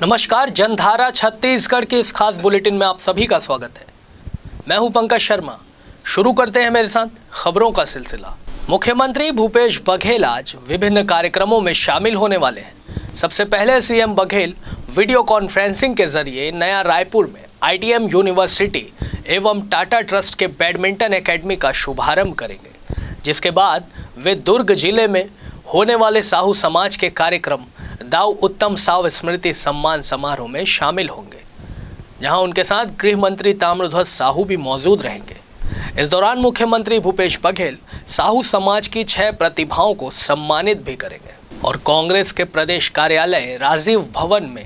नमस्कार, जनधारा छत्तीसगढ़ के इस खास बुलेटिन में आप सभी का स्वागत है। मैं हूं पंकज शर्मा। शुरू करते हैं मेरे साथ खबरों का सिलसिला। मुख्यमंत्री भूपेश बघेल आज विभिन्न कार्यक्रमों में शामिल होने वाले हैं। सबसे पहले सीएम बघेल वीडियो कॉन्फ्रेंसिंग के जरिए नया रायपुर में आईटीएम यूनिवर्सिटी एवं टाटा ट्रस्ट के बैडमिंटन एकेडमी का शुभारंभ करेंगे, जिसके बाद वे दुर्ग जिले में होने वाले साहू समाज के कार्यक्रम दाऊ उत्तम साव स्मृति सम्मान समारोह में शामिल होंगे, जहां उनके साथ गृह मंत्री ताम्रध्वज साहू भी मौजूद रहेंगे। इस दौरान मुख्यमंत्री भूपेश बघेल साहू समाज की 6 प्रतिभाओं को सम्मानित भी करेंगे। और कांग्रेस के प्रदेश कार्यालय राजीव भवन में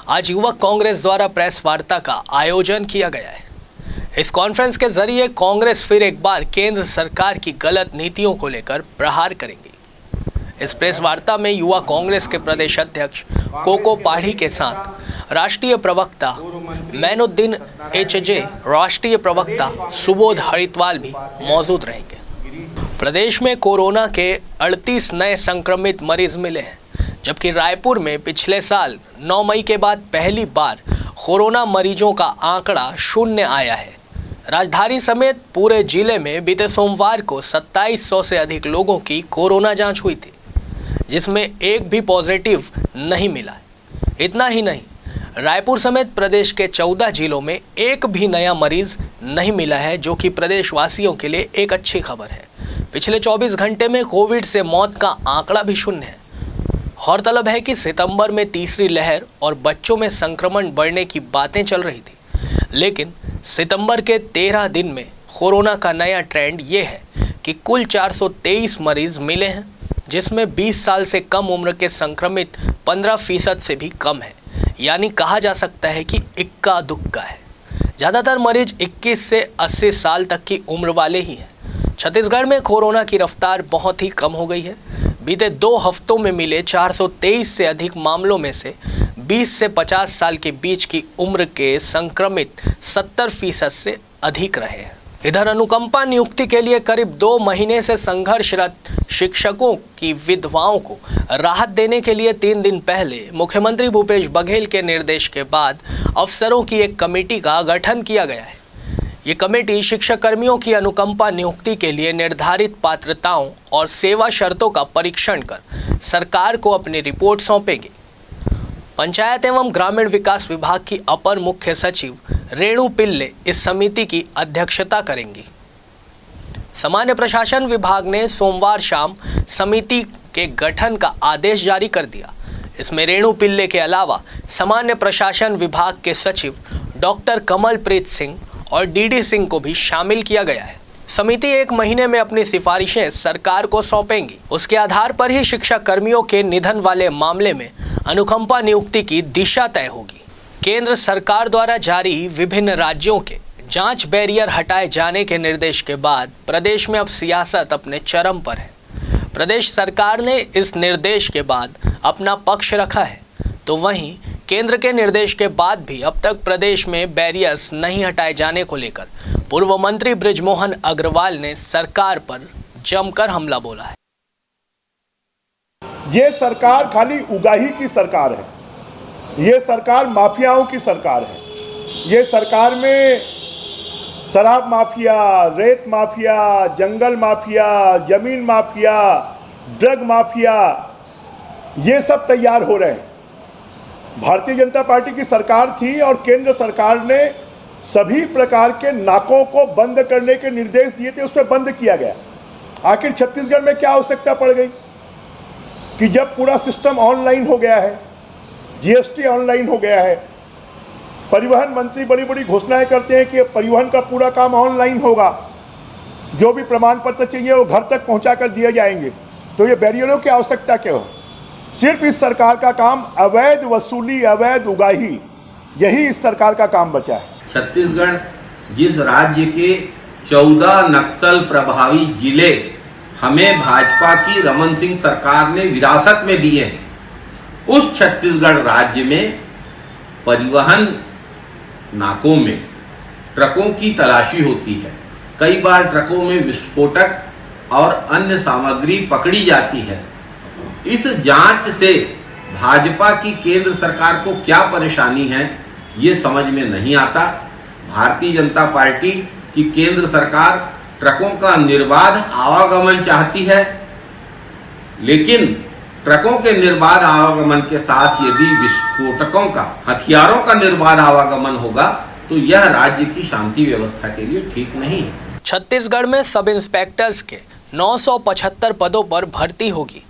आज युवक कांग्रेस द्वारा प्रेस वार्ता का आयोजन किया गया है। इस कॉन्फ्रेंस के जरिए कांग्रेस फिर एक बार केंद्र सरकार की गलत नीतियों को लेकर प्रहार करेंगी। इस प्रेस वार्ता में युवा कांग्रेस के प्रदेश अध्यक्ष कोको पाढ़ी के साथ राष्ट्रीय प्रवक्ता मैनुद्दीन एचजे, राष्ट्रीय प्रवक्ता सुबोध हरिद्वाल भी मौजूद रहेंगे। प्रदेश में कोरोना के 38 नए संक्रमित मरीज मिले हैं, जबकि रायपुर में पिछले साल 9 मई के बाद पहली बार कोरोना मरीजों का आंकड़ा 0 आया है। राजधानी समेत पूरे जिले में बीते सोमवार को 2700 से अधिक लोगों की कोरोना जांच हुई थी, जिसमें एक भी पॉजिटिव नहीं मिला। इतना ही नहीं, रायपुर समेत प्रदेश के 14 जिलों में एक भी नया मरीज नहीं मिला है, जो कि प्रदेशवासियों के लिए एक अच्छी खबर है। पिछले 24 घंटे में कोविड से मौत का आंकड़ा भी 0 है। गौरतलब है कि सितंबर में तीसरी लहर और बच्चों में संक्रमण बढ़ने की बातें चल रही थी, लेकिन सितंबर के 13 दिन में कोरोना का नया ट्रेंड ये है कि कुल 423 मरीज मिले हैं, जिसमें 20 साल से कम उम्र के संक्रमित 15% से भी कम है। यानी कहा जा सकता है कि इक्का दुक्का है। ज़्यादातर मरीज 21 से 80 साल तक की उम्र वाले ही हैं। छत्तीसगढ़ में कोरोना की रफ्तार बहुत ही कम हो गई है। बीते 2 हफ्तों में मिले 423 से अधिक मामलों में से 20 से 50 साल के बीच की उम्र के संक्रमित 70% से अधिक रहे हैं। इधर अनुकंपा नियुक्ति के लिए करीब 2 महीने से संघर्षरत शिक्षकों की विधवाओं को राहत देने के लिए 3 दिन पहले मुख्यमंत्री भूपेश बघेल के निर्देश के बाद अफसरों की एक कमेटी का गठन किया गया है। ये कमेटी शिक्षक कर्मियों की अनुकंपा नियुक्ति के लिए निर्धारित पात्रताओं और सेवा शर्तों का परीक्षण कर सरकार को अपनी रिपोर्ट सौंपेगी। पंचायत एवं ग्रामीण विकास विभाग की अपर मुख्य सचिव रेणु पिल्ले इस समिति की अध्यक्षता करेंगी। सामान्य प्रशासन विभाग ने सोमवार शाम समिति के गठन का आदेश जारी कर दिया। इसमें रेणु पिल्ले के अलावा सामान्य प्रशासन विभाग के सचिव डॉक्टर कमलप्रीत सिंह और डीडी सिंह को भी शामिल किया गया है। समिति 1 महीने में अपनी सिफारिशें सरकार को सौंपेंगी। उसके आधार पर ही शिक्षक कर्मियों के निधन वाले मामले में अनुकंपा नियुक्ति की दिशा तय होगी। केंद्र सरकार द्वारा जारी विभिन्न राज्यों के जांच बैरियर हटाए जाने के निर्देश के बाद प्रदेश में अब सियासत अपने चरम पर है। प्रदेश सरकार ने इस निर्देश के बाद अपना पक्ष रखा है, तो वहीं केंद्र के निर्देश के बाद भी अब तक प्रदेश में बैरियर्स नहीं हटाए जाने को लेकर पूर्व मंत्री बृजमोहन अग्रवाल ने सरकार पर जमकर हमला बोला है। ये सरकार खाली उगाही की सरकार है। ये सरकार माफियाओं की सरकार है। ये सरकार में शराब माफिया, रेत माफिया, जंगल माफिया, जमीन माफिया, ड्रग माफिया, ये सब तैयार हो रहे हैं। भारतीय जनता पार्टी की सरकार थी और केंद्र सरकार ने सभी प्रकार के नाकों को बंद करने के निर्देश दिए थे, उस पर बंद किया गया। आखिर छत्तीसगढ़ में क्या आवश्यकता पड़ गई कि जब पूरा सिस्टम ऑनलाइन हो गया है, जीएसटी ऑनलाइन हो गया है, परिवहन मंत्री बड़ी बड़ी घोषणाएं करते हैं कि परिवहन का पूरा काम ऑनलाइन होगा, जो भी प्रमाण पत्र चाहिए वो घर तक पहुंचा कर दिए जाएंगे, तो ये बैरियरों की आवश्यकता क्यों है? सिर्फ इस सरकार का काम अवैध वसूली, अवैध उगाही, यही इस सरकार का काम बचा है। छत्तीसगढ़ जिस राज्य के 14 नक्सल प्रभावी जिले हमें भाजपा की रमन सिंह सरकार ने विरासत में दिए हैं, उस छत्तीसगढ़ राज्य में परिवहन नाकों में ट्रकों की तलाशी होती है। कई बार ट्रकों में विस्फोटक और अन्य सामग्री पकड़ी जाती है। इस जांच से भाजपा की केंद्र सरकार को क्या परेशानी है ये समझ में नहीं आता। भारतीय जनता पार्टी की केंद्र सरकार ट्रकों का निर्बाध आवागमन चाहती है, लेकिन ट्रकों के निर्बाध आवागमन के साथ यदि विस्फोटकों का, हथियारों का निर्बाध आवागमन होगा तो यह राज्य की शांति व्यवस्था के लिए ठीक नहीं है। छत्तीसगढ़ में सब इंस्पेक्टर्स के 975 पदों पर भर्ती होगी।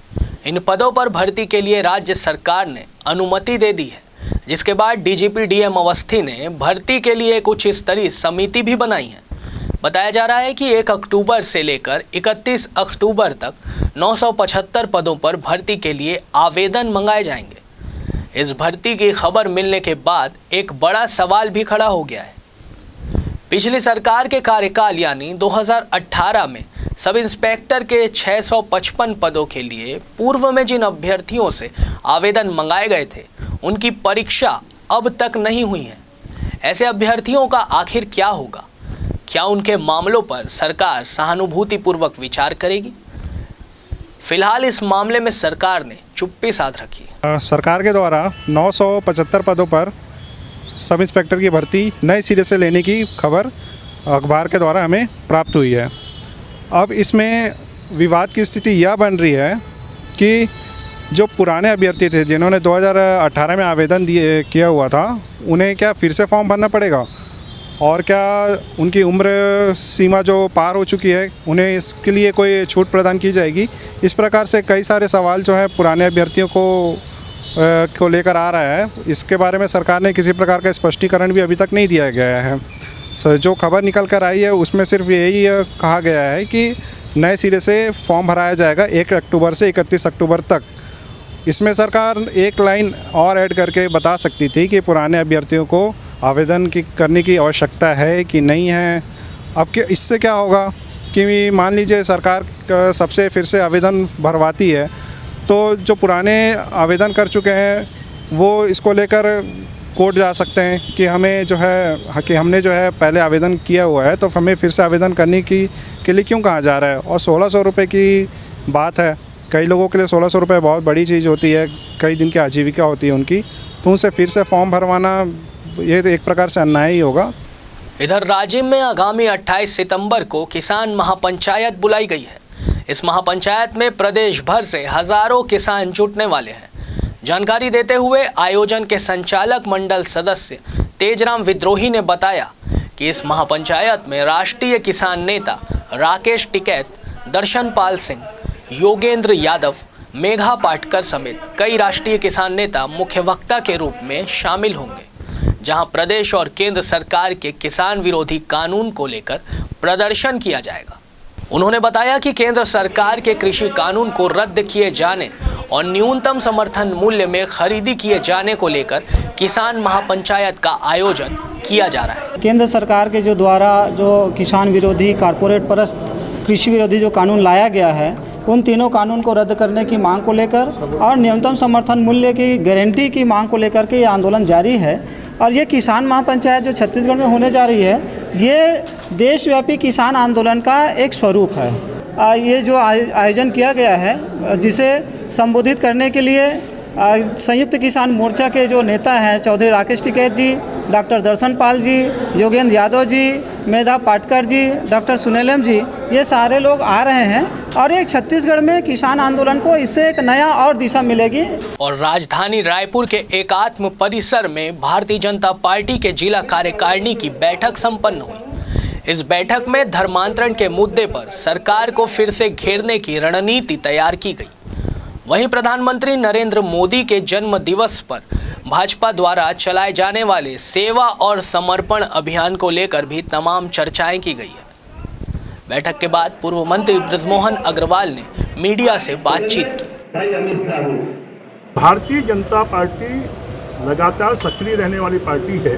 इन पदों पर भर्ती के लिए राज्य सरकार ने अनुमति दे दी है, जिसके बाद डीजीपी डीएम अवस्थी ने भर्ती के लिए एक उच्च स्तरीय समिति भी बनाई है। बताया जा रहा है कि 1 अक्टूबर से लेकर 31 अक्टूबर तक 975 पदों पर भर्ती के लिए आवेदन मंगाए जाएंगे। इस भर्ती की खबर मिलने के बाद एक बड़ा सवाल भी खड़ा हो गया है। पिछली सरकार के कार्यकाल यानी 2018 में सब इंस्पेक्टर के 655 पदों के लिए पूर्व में जिन अभ्यर्थियों से आवेदन मंगाए गए थे, उनकी परीक्षा अब तक नहीं हुई है। ऐसे अभ्यर्थियों का आखिर क्या होगा? क्या उनके मामलों पर सरकार सहानुभूतिपूर्वक विचार करेगी? फिलहाल इस मामले में सरकार ने चुप्पी साध रखी। सरकार के द्वारा 975 पदों पर सब इंस्पेक्टर की भर्ती नए सिरे से लेने की खबर अखबार के द्वारा हमें प्राप्त हुई है। अब इसमें विवाद की स्थिति यह बन रही है कि जो पुराने अभ्यर्थी थे जिन्होंने 2018 में आवेदन किया हुआ था, उन्हें क्या फिर से फॉर्म भरना पड़ेगा? और क्या उनकी उम्र सीमा जो पार हो चुकी है, उन्हें इसके लिए कोई छूट प्रदान की जाएगी? इस प्रकार से कई सारे सवाल जो है पुराने अभ्यर्थियों को लेकर आ रहा है। इसके बारे में सरकार ने किसी प्रकार का स्पष्टीकरण भी अभी तक नहीं दिया गया है। जो खबर निकल कर आई है उसमें सिर्फ यही कहा गया है कि नए सिरे से फॉर्म भराया जाएगा 1 अक्टूबर से 31 अक्टूबर तक। इसमें सरकार एक लाइन और ऐड करके बता सकती थी कि पुराने अभ्यर्थियों को आवेदन करने की आवश्यकता है कि नहीं है। अब इससे क्या होगा कि मान लीजिए सरकार सबसे फिर से आवेदन भरवाती है, तो जो पुराने आवेदन कर चुके हैं वो इसको लेकर कोर्ट जा सकते हैं कि हमें जो है कि हमने जो है पहले आवेदन किया हुआ है, तो हमें फिर से आवेदन करने के लिए क्यों कहा जा रहा है। और 1600 रुपये की बात है, कई लोगों के लिए 1600 रुपये बहुत बड़ी चीज़ होती है, कई दिन की आजीविका होती है उनकी, तो उनसे फिर से फॉर्म भरवाना ये तो एक प्रकार से अन्याय ही होगा। इधर राज्य में आगामी 28 सितंबर को किसान महापंचायत बुलाई गई है। इस महापंचायत में प्रदेश भर से हजारों किसान जुटने वाले हैं। जानकारी देते हुए आयोजन के संचालक मंडल सदस्य तेजराम विद्रोही ने बताया कि इस महापंचायत में राष्ट्रीय किसान नेता राकेश टिकैत, दर्शन पाल सिंह, योगेंद्र यादव, मेघा पाटकर समेत कई राष्ट्रीय किसान नेता मुख्य वक्ता के रूप में शामिल होंगे, जहां प्रदेश और केंद्र सरकार के किसान विरोधी कानून को लेकर प्रदर्शन किया जाएगा। उन्होंने बताया कि केंद्र सरकार के कृषि कानून को रद्द किए जाने और न्यूनतम समर्थन मूल्य में खरीदी किए जाने को लेकर किसान महापंचायत का आयोजन किया जा रहा है। केंद्र सरकार के द्वारा जो किसान विरोधी, कारपोरेट परस्त, कृषि विरोधी जो कानून लाया गया है, उन तीनों कानून को रद्द करने की मांग को लेकर और न्यूनतम समर्थन मूल्य की गारंटी की मांग को लेकर के ये आंदोलन जारी है। और ये किसान महापंचायत जो छत्तीसगढ़ में होने जा रही है, ये देशव्यापी किसान आंदोलन का एक स्वरूप है। ये जो आयोजन किया गया है, जिसे संबोधित करने के लिए संयुक्त किसान मोर्चा के जो नेता हैं चौधरी राकेश टिकैत जी, डॉक्टर दर्शन पाल जी, योगेंद्र यादव जी, मेधा पाटकर जी, डॉक्टर सुनेलम जी, ये सारे लोग आ रहे हैं और एक छत्तीसगढ़ में किसान आंदोलन को इससे एक नया और दिशा मिलेगी। और राजधानी रायपुर के एकात्म परिसर में भारतीय जनता पार्टी के जिला कार्यकारिणी की बैठक संपन्न हुई। इस बैठक में धर्मांतरण के मुद्दे पर सरकार को फिर से घेरने की रणनीति तैयार की गई। वहीं प्रधानमंत्री नरेंद्र मोदी के जन्म दिवस पर भाजपा द्वारा चलाए जाने वाले सेवा और समर्पण अभियान को लेकर भी तमाम चर्चाएं की गई है। बैठक के बाद पूर्व मंत्री बृजमोहन अग्रवाल ने मीडिया से बातचीत की। भारतीय जनता पार्टी लगातार सक्रिय रहने वाली पार्टी है।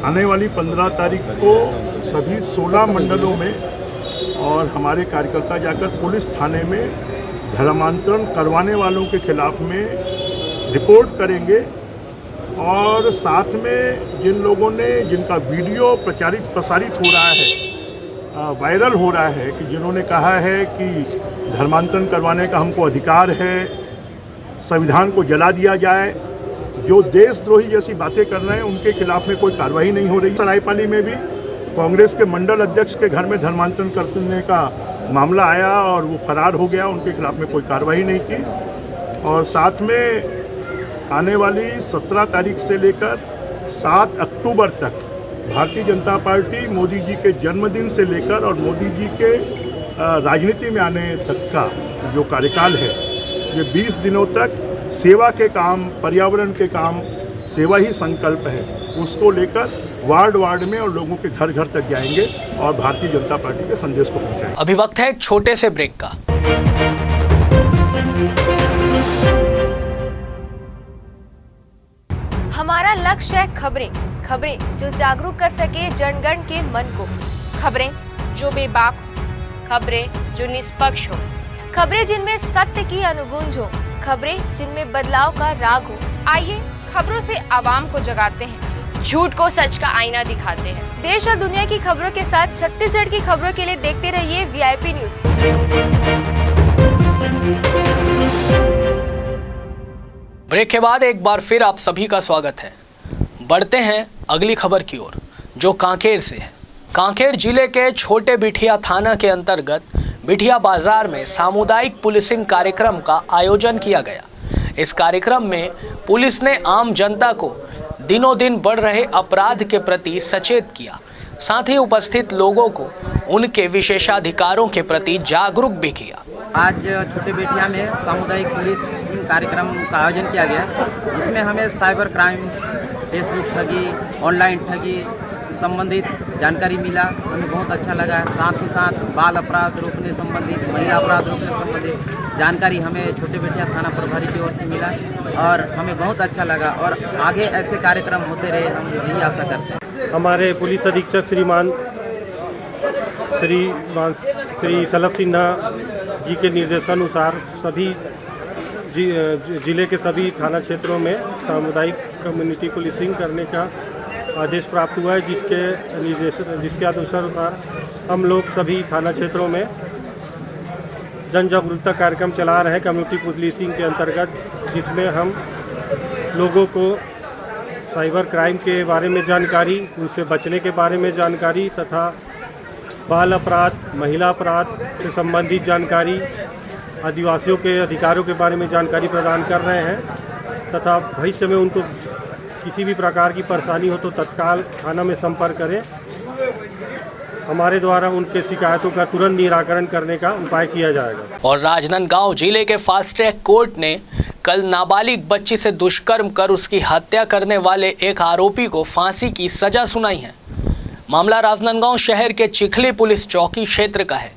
आने वाली 15 तारीख को सभी 16 मंडलों में और हमारे कार्यकर्ता जाकर पुलिस थाने में धर्मांतरण करवाने वालों के खिलाफ में रिपोर्ट करेंगे। और साथ में जिन लोगों ने, जिनका वीडियो प्रसारित हो रहा है, वायरल हो रहा है, कि जिन्होंने कहा है कि धर्मांतरण करवाने का हमको अधिकार है, संविधान को जला दिया जाए। जो देशद्रोही जैसी बातें कर रहे हैं उनके खिलाफ में कोई कार्रवाई नहीं हो रही। सरायपाली में भी कांग्रेस के मंडल अध्यक्ष के घर में धर्मांतरण करने का मामला आया और वो फरार हो गया, उनके खिलाफ में कोई कार्रवाई नहीं की। और साथ में आने वाली 17 तारीख से लेकर 7 अक्टूबर तक भारतीय जनता पार्टी मोदी जी के जन्मदिन से लेकर और मोदी जी के राजनीति में आने तक का जो कार्यकाल है, ये 20 दिनों तक सेवा के काम, पर्यावरण के काम, सेवा ही संकल्प है, उसको लेकर वार्ड वार्ड में और लोगों के घर घर तक जाएंगे और भारतीय जनता पार्टी के संदेश को पहुंचाएंगे। अभी वक्त है एक छोटे से ब्रेक का। हमारा लक्ष्य है खबरें जो जागरूक कर सके जनगण के मन को, खबरें जो बेबाक हो, खबरें जो निष्पक्ष हो, खबरें जिनमें सत्य की अनुगूंज हो, खबरें जिनमें बदलाव का राग हो। आइए खबरों से आवाम को जगाते हैं, झूठ को सच का आईना दिखाते हैं। देश और दुनिया की खबरों के साथ छत्तीसगढ़ की खबरों के लिए देखते रहिए VIP न्यूज। ब्रेक के बाद एक बार फिर आप सभी का स्वागत है। बढ़ते हैं अगली खबर की ओर, जो कांकेर से है। कांकेर जिले के छोटे बिठिया थाना के अंतर्गत बिठिया बाजार में सामुदायिक पुलिसिंग कार्यक्रम का आयोजन किया गया। इस कार्यक्रम में पुलिस ने आम जनता को दिनों दिन बढ़ रहे अपराध के प्रति सचेत किया, साथ ही उपस्थित लोगों को उनके विशेषाधिकारों के प्रति जागरूक भी किया। आज छोटे बिठिया में सामुदायिक पुलिसिंग कार्यक्रम का आयोजन किया गया, जिसमें हमें साइबर क्राइम, फेसबुक ठगी, ऑनलाइन ठगी संबंधित जानकारी मिला। हमें बहुत अच्छा लगा। साथ ही साथ बाल अपराध रोकने संबंधित, महिला अपराध रोकने संबंधित जानकारी हमें छोटे बिठिया थाना प्रभारी की ओर से मिला और हमें बहुत अच्छा लगा और आगे ऐसे कार्यक्रम होते रहे, हम यही आशा करते हैं। हमारे पुलिस अधीक्षक श्री सलभ सिन्हा जी के निर्देशानुसार सभी जिले के सभी थाना क्षेत्रों में सामुदायिक कम्युनिटी पुलिसिंग करने का आदेश प्राप्त हुआ है, जिसके अनुसार हम लोग सभी थाना क्षेत्रों में जन जागरूकता कार्यक्रम चला रहे हैं कम्युनिटी पुलिसिंग के अंतर्गत, जिसमें हम लोगों को साइबर क्राइम के बारे में जानकारी, उनसे बचने के बारे में जानकारी तथा बाल अपराध, महिला अपराध से संबंधित जानकारी, आदिवासियों के अधिकारों के बारे में जानकारी प्रदान कर रहे हैं तथा भविष्य में उनको किसी भी प्रकार की परेशानी हो तो तत्काल थाना में संपर्क करें। हमारे द्वारा उनके शिकायतों का तुरंत निराकरण करने का उपाय किया जाएगा। और राजनांदगांव जिले के फास्ट ट्रैक कोर्ट ने कल नाबालिग बच्ची से दुष्कर्म कर उसकी हत्या करने वाले एक आरोपी को फांसी की सजा सुनाई है। मामला राजनांदगांव शहर के चिखली पुलिस चौकी क्षेत्र का है,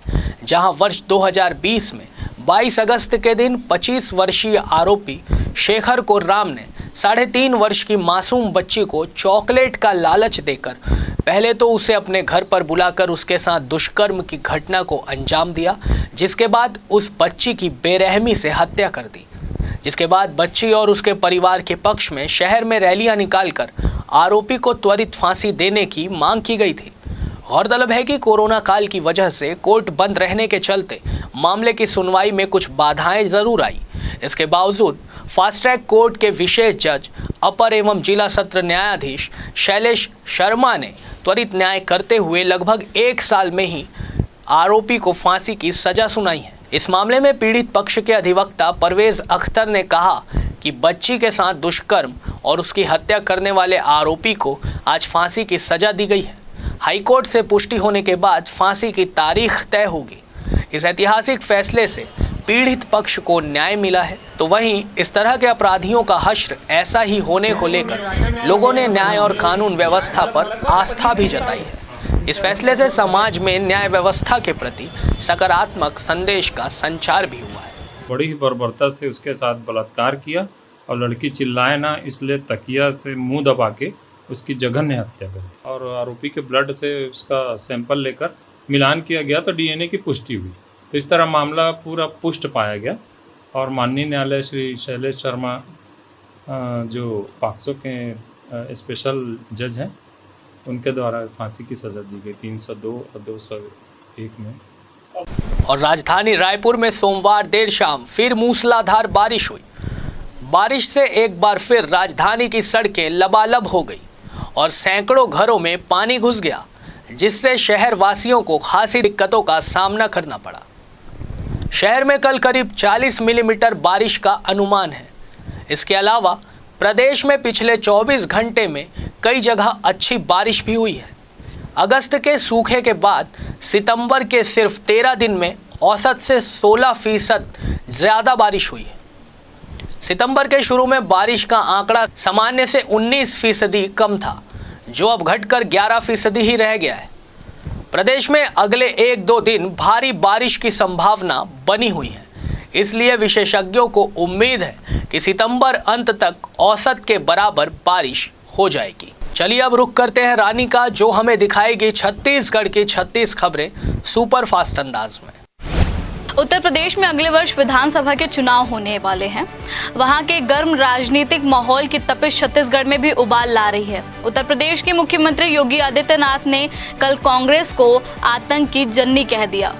जहां वर्ष 2020 में 22 अगस्त के दिन 25 वर्षीय आरोपी शेखर को राम ने 3.5 वर्ष की मासूम बच्ची को चॉकलेट का लालच देकर पहले तो उसे अपने घर पर बुलाकर उसके साथ दुष्कर्म की घटना को अंजाम दिया, जिसके बाद उस बच्ची की बेरहमी से हत्या कर दी। जिसके बाद बच्ची और उसके परिवार के पक्ष में शहर में रैलियां निकालकर आरोपी को त्वरित फांसी देने की मांग की गई थी। गौरतलब है कि कोरोना काल की वजह से कोर्ट बंद रहने के चलते मामले की सुनवाई में कुछ बाधाएं जरूर आई। इसके बावजूद फास्ट ट्रैक कोर्ट के विशेष जज अपर एवं जिला सत्र न्यायाधीश शैलेश शर्मा ने त्वरित न्याय करते हुए लगभग 1 साल में ही आरोपी को फांसी की सजा सुनाई है। इस मामले में पीड़ित पक्ष के अधिवक्ता परवेज अख्तर ने कहा कि बच्ची के साथ दुष्कर्म और उसकी हत्या करने वाले आरोपी को आज फांसी की सजा दी गई है। हाईकोर्ट से पुष्टि होने के बाद फांसी की तारीख तय होगी। इस ऐतिहासिक फैसले से पीड़ित पक्ष को न्याय मिला है, तो वहीं इस तरह के अपराधियों का हश्र ऐसा ही होने को लेकर लोगों ने न्याय और कानून व्यवस्था पर आस्था भी जताई है। इस फैसले से समाज में न्याय व्यवस्था के प्रति सकारात्मक संदेश का संचार भी हुआ है। बड़ी ही बर्बरता से उसके साथ बलात्कार किया और लड़की चिल्लाए ना, इसलिए तकिया से मुंह दबा के उसकी जघन्य हत्या करी और आरोपी के ब्लड से उसका सैंपल लेकर मिलान किया गया तो डीएनए की पुष्टि हुई। तो इस तरह मामला पूरा पुष्ट पाया गया और माननीय न्यायालय श्री शैलेश शर्मा जो पॉक्सो के स्पेशल जज हैं, उनके द्वारा फांसी की सजा दी गई 302 और 201 में। और राजधानी रायपुर में सोमवार देर शाम फिर मूसलाधार बारिश हुई। बारिश से एक बार फिर राजधानी की सड़कें लबालब हो गई और सैकड़ों घरों में पानी घुस गया, जिससे शहर वासियों को खासी दिक्कतों का सामना करना पड़ा। शहर में कल करीब 40 मिलीमीटर बारिश का अनुमान है। इसके अलावा प्रदेश में पिछले 24 घंटे में कई जगह अच्छी बारिश भी हुई है। अगस्त के सूखे के बाद सितंबर के सिर्फ 13 दिन में औसत से 16% ज़्यादा बारिश हुई है। सितंबर के शुरू में बारिश का आंकड़ा सामान्य से 19% कम था, जो अब घटकर 11% ही रह गया है। प्रदेश में अगले 1-2 दिन भारी बारिश की संभावना बनी हुई है, इसलिए विशेषज्ञों को उम्मीद है कि सितंबर अंत तक औसत के बराबर बारिश हो जाएगी। चलिए अब रुख करते हैं रानी का, जो हमें दिखाएगी छत्तीसगढ़ की 36 खबरें सुपर फास्ट अंदाज में। उत्तर प्रदेश में अगले वर्ष विधानसभा के चुनाव होने वाले हैं। वहां के गर्म राजनीतिक माहौल की तपिश छत्तीसगढ़ में भी उबाल ला रही है। उत्तर प्रदेश के मुख्यमंत्री योगी आदित्यनाथ ने कल कांग्रेस को आतंक की जननी कह दिया।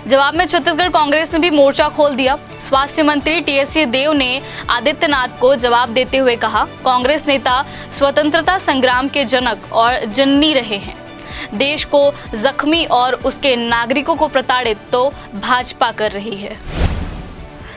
जवाब में छत्तीसगढ़ कांग्रेस ने भी मोर्चा खोल दिया। स्वास्थ्य मंत्री टीएस सिंहदेव ने आदित्यनाथ को जवाब देते हुए कहा, कांग्रेस नेता स्वतंत्रता संग्राम के जनक और जननी रहे हैं। देश को जख्मी और उसके नागरिकों को प्रताड़ित तो भाजपा कर रही है।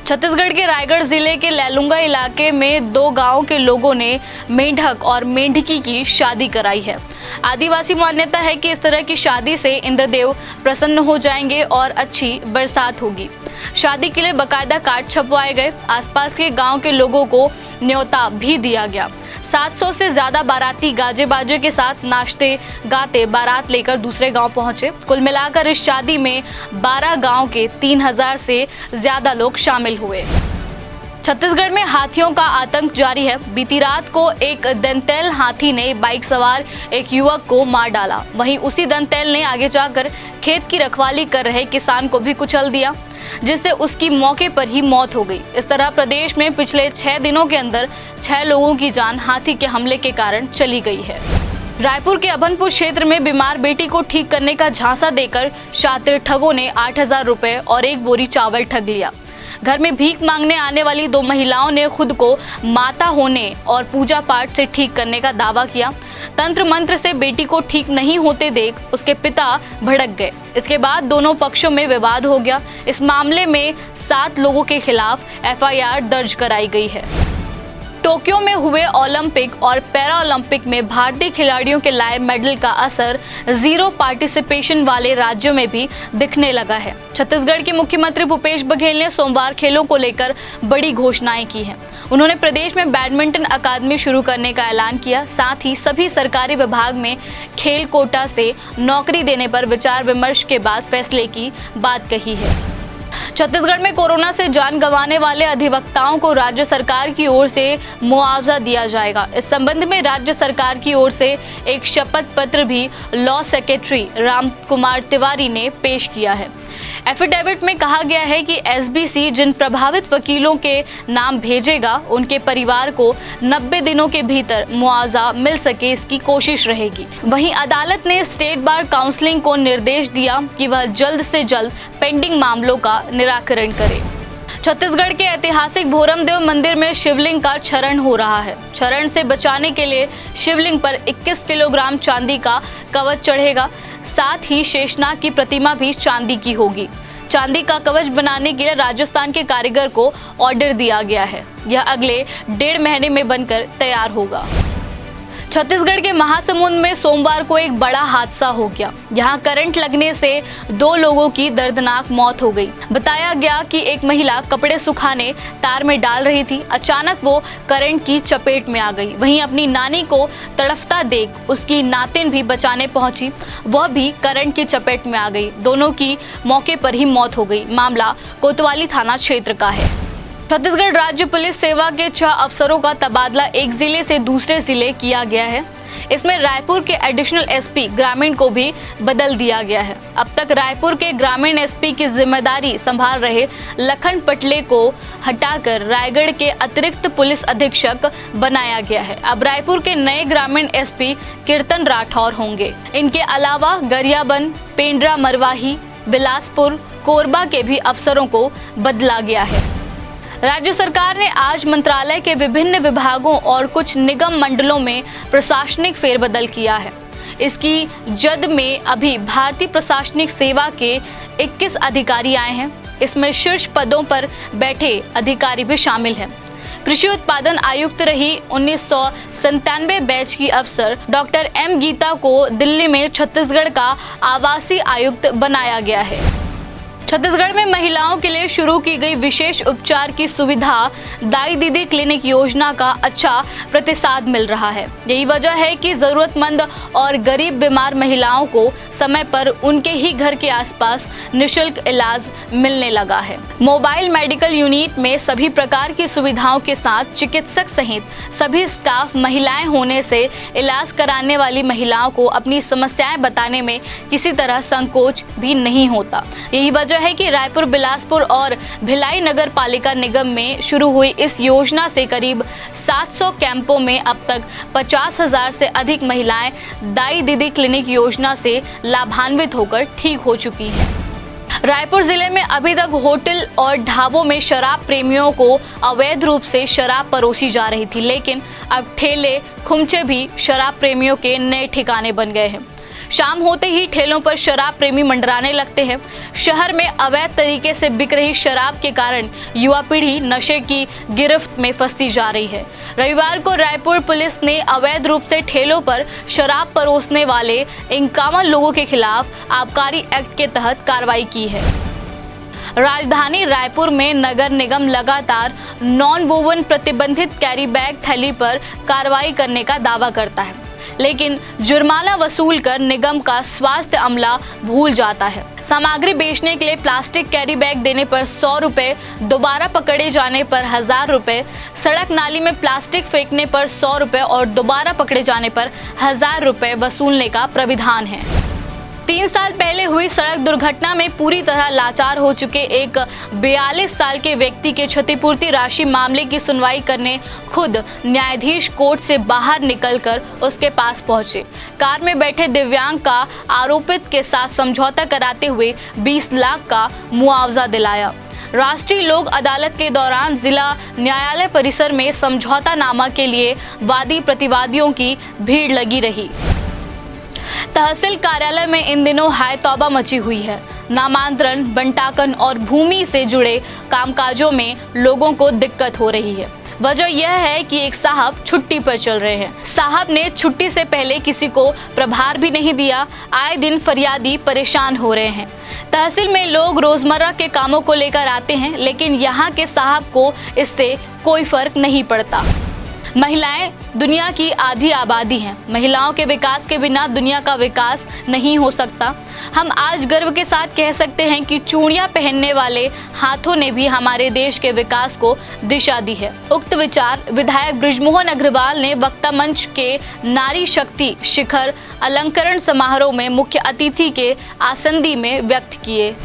छत्तीसगढ़ के रायगढ़ जिले के लैलूंगा इलाके में 2 गांव के लोगों ने मेंढक और मेंढकी की शादी कराई है। आदिवासी मान्यता है कि इस तरह की शादी से इंद्रदेव प्रसन्न हो जाएंगे और अच्छी बरसात होगी। शादी के लिए बकायदा कार्ड छपवाए गए। आसपास के गांव के लोगों को न्योता भी दिया गया। 700 से ज्यादा बाराती गाजे बाजे के साथ नाचते गाते बारात लेकर दूसरे गांव पहुंचे। कुल मिलाकर इस शादी में 12 गांव के 3000 से ज्यादा लोग शामिल हुए। छत्तीसगढ़ में हाथियों का आतंक जारी है। बीती रात को एक दंतैल हाथी ने बाइक सवार एक युवक को मार डाला। वहीं उसी दंतैल ने आगे जाकर खेत की रखवाली कर रहे किसान को भी कुचल दिया, जिससे उसकी मौके पर ही मौत हो गई। इस तरह प्रदेश में पिछले 6 दिनों के अंदर 6 लोगों की जान हाथी के हमले के कारण चली गई है। रायपुर के अभनपुर क्षेत्र में बीमार बेटी को ठीक करने का झांसा देकर शातिर ठगों ने 8000 रुपए और 1 बोरी चावल ठग लिया। घर में भीख मांगने आने वाली 2 महिलाओं ने खुद को माता होने और पूजा पाठ से ठीक करने का दावा किया। तंत्र मंत्र से बेटी को ठीक नहीं होते देख उसके पिता भड़क गए। इसके बाद दोनों पक्षों में विवाद हो गया। इस मामले में 7 लोगों के खिलाफ एफआईआर दर्ज कराई गई है। टोक्यो में हुए ओलंपिक और पैरा ओलंपिक में भारतीय खिलाड़ियों के लाए मेडल का असर 0 पार्टिसिपेशन वाले राज्यों में भी दिखने लगा है। छत्तीसगढ़ के मुख्यमंत्री भूपेश बघेल ने सोमवार खेलों को लेकर बड़ी घोषणाएं की हैं। उन्होंने प्रदेश में बैडमिंटन अकादमी शुरू करने का ऐलान किया। साथ ही सभी सरकारी विभाग में खेल कोटा से नौकरी देने पर विचार विमर्श के बाद फैसले की बात कही है। छत्तीसगढ़ में कोरोना से जान गंवाने वाले अधिवक्ताओं को राज्य सरकार की ओर से मुआवजा दिया जाएगा। इस संबंध में राज्य सरकार की ओर से एक शपथ पत्र भी लॉ सेक्रेटरी राम कुमार तिवारी ने पेश किया है। एफिडेविट में कहा गया है कि एसबीसी जिन प्रभावित वकीलों के नाम भेजेगा, उनके परिवार को 90 दिनों के भीतर मुआवजा मिल सके, इसकी कोशिश रहेगी। वहीं अदालत ने स्टेट बार काउंसिलिंग को निर्देश दिया कि वह जल्द से जल्द पेंडिंग मामलों का निराकरण करे। छत्तीसगढ़ के ऐतिहासिक भोरमदेव मंदिर में शिवलिंग का क्षरण हो रहा है। क्षरण से बचाने के लिए शिवलिंग पर 21 किलोग्राम चांदी का कवच चढ़ेगा। साथ ही शेषनाग की प्रतिमा भी चांदी की होगी। चांदी का कवच बनाने के लिए राजस्थान के कारीगर को ऑर्डर दिया गया है। यह अगले 1.5 महीने में बनकर तैयार होगा। छत्तीसगढ़ के महासमुंद में सोमवार को एक बड़ा हादसा हो गया। यहां करंट लगने से 2 लोगों की दर्दनाक मौत हो गई। बताया गया कि एक महिला कपड़े सुखाने तार में डाल रही थी। अचानक वो करंट की चपेट में आ गई। वहीं अपनी नानी को तड़फता देख उसकी नातिन भी बचाने पहुंची, वह भी करंट की चपेट में आ गई। दोनों की मौके पर ही मौत हो गई। मामला कोतवाली थाना क्षेत्र का है। छत्तीसगढ़ राज्य पुलिस सेवा के 6 अफसरों का तबादला एक जिले से दूसरे जिले किया गया है। इसमें रायपुर के एडिशनल एसपी ग्रामीण को भी बदल दिया गया है। अब तक रायपुर के ग्रामीण एसपी की जिम्मेदारी संभाल रहे लखन पटले को हटाकर रायगढ़ के अतिरिक्त पुलिस अधीक्षक बनाया गया है। अब रायपुर के नए ग्रामीण एसपी कीर्तन राठौर होंगे। इनके अलावा गरियाबंद, पेंड्रा मरवाही, बिलासपुर, कोरबा के भी अफसरों को बदला गया है। राज्य सरकार ने आज मंत्रालय के विभिन्न विभागों और कुछ निगम मंडलों में प्रशासनिक फेरबदल किया है। इसकी जद में अभी भारतीय प्रशासनिक सेवा के 21 अधिकारी आए हैं। इसमें शीर्ष पदों पर बैठे अधिकारी भी शामिल हैं। कृषि उत्पादन आयुक्त रही 1997 बैच की अफसर डॉक्टर एम गीता को दिल्ली में छत्तीसगढ़ का आवासीय आयुक्त बनाया गया है। छत्तीसगढ़ में महिलाओं के लिए शुरू की गई विशेष उपचार की सुविधा दाई दीदी क्लिनिक योजना का अच्छा प्रतिसाद मिल रहा है। यही वजह है कि जरूरतमंद और गरीब बीमार महिलाओं को समय पर उनके ही घर के आसपास निशुल्क इलाज मिलने लगा है। मोबाइल मेडिकल यूनिट में सभी प्रकार की सुविधाओं के साथ चिकित्सक सहित सभी स्टाफ महिलाएं होने से इलाज कराने वाली महिलाओं को अपनी समस्याएं बताने में किसी तरह संकोच भी नहीं होता। यही वजह है कि रायपुर, बिलासपुर और भिलाई नगर पालिका निगम में शुरू हुई इस योजना से करीब 700 कैंपों में अब तक 50,000 से अधिक महिलाएं दाई दीदी क्लिनिक योजना से लाभान्वित होकर ठीक हो चुकी हैं। रायपुर जिले में अभी तक होटल और ढाबों में शराब प्रेमियों को अवैध रूप से शराब परोसी जा रही थी, लेकिन अब ठेले खुमचे भी शराब प्रेमियों के नए ठिकाने बन गए हैं। शाम होते ही ठेलों पर शराब प्रेमी मंडराने लगते हैं। शहर में अवैध तरीके से बिक रही शराब के कारण युवा पीढ़ी नशे की गिरफ्त में फंसती जा रही है। रविवार को रायपुर पुलिस ने अवैध रूप से ठेलों पर शराब परोसने वाले 51 लोगों के खिलाफ आबकारी एक्ट के तहत कार्रवाई की है। राजधानी रायपुर में नगर निगम लगातार नॉन वोवन प्रतिबंधित कैरी बैग थैली पर कार्रवाई करने का दावा करता है, लेकिन जुर्माना वसूल कर निगम का स्वास्थ्य अमला भूल जाता है। सामग्री बेचने के लिए प्लास्टिक कैरी बैग देने पर 100 रुपए, दोबारा पकड़े जाने पर 1000 रुपए, सड़क नाली में प्लास्टिक फेंकने पर 100 रुपए और दोबारा पकड़े जाने पर 1000 रुपए वसूलने का प्राविधान है। 3 साल पहले हुई सड़क दुर्घटना में पूरी तरह लाचार हो चुके एक 42 साल के व्यक्ति के क्षतिपूर्ति राशि मामले की सुनवाई करने खुद न्यायाधीश कोर्ट से बाहर निकलकर उसके पास पहुंचे। कार में बैठे दिव्यांग का आरोपित के साथ समझौता कराते हुए 20 लाख का मुआवजा दिलाया। राष्ट्रीय लोक अदालत के दौरान जिला न्यायालय परिसर में समझौतानामा के लिए वादी प्रतिवादियों की भीड़ लगी रही। तहसील कार्यालय में इन दिनों हाय तौबा मची हुई है। नामांतरण, बंटाकन और भूमि से जुड़े कामकाजों में लोगों को दिक्कत हो रही है। वजह यह है कि एक साहब छुट्टी पर चल रहे हैं। साहब ने छुट्टी से पहले किसी को प्रभार भी नहीं दिया। आए दिन फरियादी परेशान हो रहे हैं। तहसील में लोग रोजमर्रा के कामों को लेकर आते हैं, लेकिन यहाँ के साहब को इससे कोई फर्क नहीं पड़ता। महिलाएं दुनिया की आधी आबादी हैं। महिलाओं के विकास के बिना दुनिया का विकास नहीं हो सकता। हम आज गर्व के साथ कह सकते हैं कि चूड़ियां पहनने वाले हाथों ने भी हमारे देश के विकास को दिशा दी है। उक्त विचार विधायक बृजमोहन अग्रवाल ने वक्ता मंच के नारी शक्ति शिखर अलंकरण समारोह में मुख्य अतिथि के आसंदी में व्यक्त किए।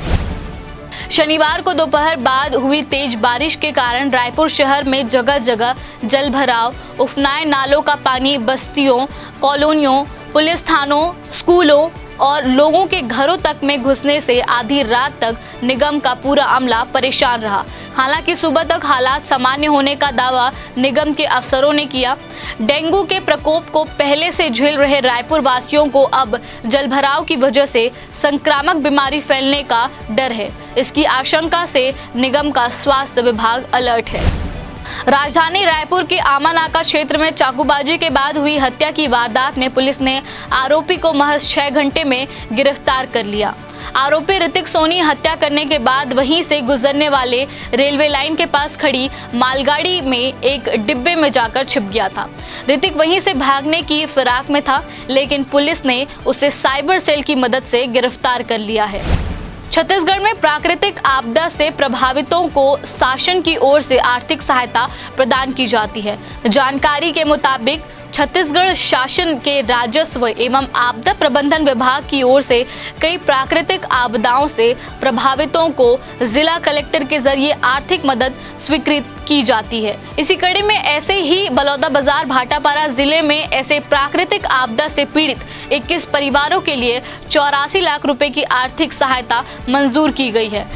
शनिवार को दोपहर बाद हुई तेज बारिश के कारण रायपुर शहर में जगह जगह जल भराव, उफनाए नालों का पानी बस्तियों, कॉलोनियों, पुलिस थानों, स्कूलों और लोगों के घरों तक में घुसने से आधी रात तक निगम का पूरा अमला परेशान रहा। हालांकि सुबह तक हालात सामान्य होने का दावा निगम के अफसरों ने किया। डेंगू के प्रकोप को पहले से झेल रहे रायपुर वासियों को अब जलभराव की वजह से संक्रामक बीमारी फैलने का डर है। इसकी आशंका से निगम का स्वास्थ्य विभाग अलर्ट है। राजधानी रायपुर के आमानाका क्षेत्र में चाकूबाजी के बाद हुई हत्या की वारदात में पुलिस ने आरोपी को महज 6 घंटे में गिरफ्तार कर लिया। आरोपी ऋतिक सोनी हत्या करने के बाद वहीं से गुजरने वाले रेलवे लाइन के पास खड़ी मालगाड़ी में एक डिब्बे में जाकर छिप गया था। ऋतिक वहीं से भागने की फिराक में था, लेकिन पुलिस ने उसे साइबर सेल की मदद से गिरफ्तार कर लिया है। छत्तीसगढ़ में प्राकृतिक आपदा से प्रभावितों को शासन की ओर से आर्थिक सहायता प्रदान की जाती है। जानकारी के मुताबिक छत्तीसगढ़ शासन के राजस्व एवं आपदा प्रबंधन विभाग की ओर से कई प्राकृतिक आपदाओं से प्रभावितों को जिला कलेक्टर के जरिए आर्थिक मदद स्वीकृत की जाती है। इसी कड़ी में ऐसे ही बलौदाबाजार भाटापारा जिले में ऐसे प्राकृतिक आपदा से पीड़ित 21 परिवारों के लिए 84 लाख रुपए की आर्थिक सहायता मंजूर की गई है।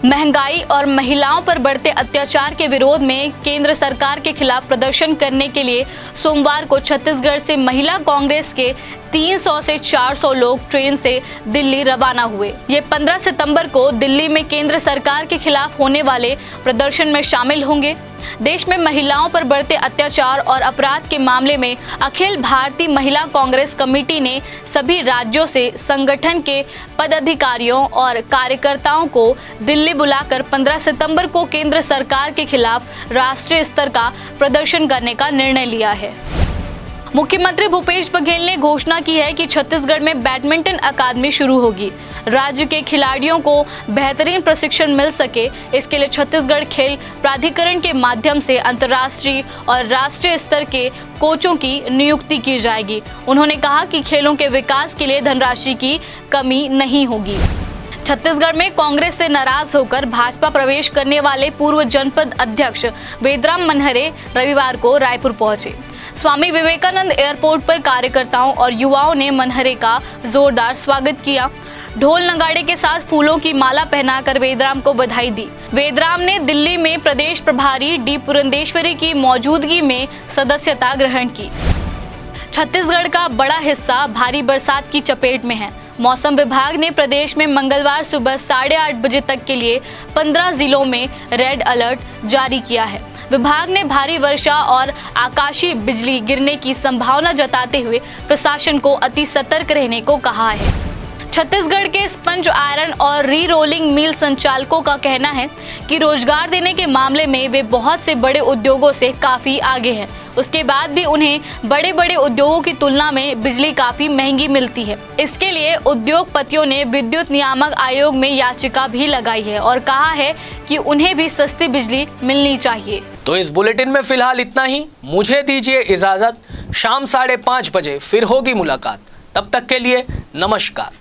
महंगाई और महिलाओं पर बढ़ते अत्याचार के विरोध में केंद्र सरकार के खिलाफ प्रदर्शन करने के लिए सोमवार को छत्तीसगढ़ से महिला कांग्रेस के 300 से 400 लोग ट्रेन से दिल्ली रवाना हुए। ये 15 सितंबर को दिल्ली में केंद्र सरकार के खिलाफ होने वाले प्रदर्शन में शामिल होंगे। देश में महिलाओं पर बढ़ते अत्याचार और अपराध के मामले में अखिल भारतीय महिला कांग्रेस कमेटी ने सभी राज्यों से संगठन के पदाधिकारियों और कार्यकर्ताओं को दिल्ली बुलाकर 15 सितंबर को केंद्र सरकार के खिलाफ राष्ट्रीय स्तर का प्रदर्शन करने का निर्णय लिया है। मुख्यमंत्री भूपेश बघेल ने घोषणा की है कि छत्तीसगढ़ में बैडमिंटन अकादमी शुरू होगी। राज्य के खिलाड़ियों को बेहतरीन प्रशिक्षण मिल सके, इसके लिए छत्तीसगढ़ खेल प्राधिकरण के माध्यम से अंतर्राष्ट्रीय और राष्ट्रीय स्तर के कोचों की नियुक्ति की जाएगी। उन्होंने कहा कि खेलों के विकास के लिए धनराशि की कमी नहीं होगी। छत्तीसगढ़ में कांग्रेस से नाराज होकर भाजपा प्रवेश करने वाले पूर्व जनपद अध्यक्ष वेदराम मनहरे रविवार को रायपुर पहुंचे। स्वामी विवेकानंद एयरपोर्ट पर कार्यकर्ताओं और युवाओं ने मनहरे का जोरदार स्वागत किया। ढोल नगाड़े के साथ फूलों की माला पहनाकर वेदराम को बधाई दी। वेदराम ने दिल्ली में प्रदेश प्रभारी डी पुरंदेश्वरी की मौजूदगी में सदस्यता ग्रहण की। छत्तीसगढ़ का बड़ा हिस्सा भारी बरसात की चपेट में है। मौसम विभाग ने प्रदेश में मंगलवार सुबह 8:30 बजे तक के लिए 15 जिलों में रेड अलर्ट जारी किया है। विभाग ने भारी वर्षा और आकाशीय बिजली गिरने की संभावना जताते हुए प्रशासन को अति सतर्क रहने को कहा है। छत्तीसगढ़ के स्पंज आयरन और री रोलिंग मिल संचालकों का कहना है कि रोजगार देने के मामले में वे बहुत से बड़े उद्योगों से काफी आगे हैं। उसके बाद भी उन्हें बड़े बड़े उद्योगों की तुलना में बिजली काफी महंगी मिलती है। इसके लिए उद्योगपतियों ने विद्युत नियामक आयोग में याचिका भी लगाई है और कहा है कि उन्हें भी सस्ती बिजली मिलनी चाहिए। तो इस बुलेटिन में फिलहाल इतना ही। मुझे दीजिए इजाजत। शाम 5:30 बजे फिर होगी मुलाकात। तब तक के लिए नमस्कार।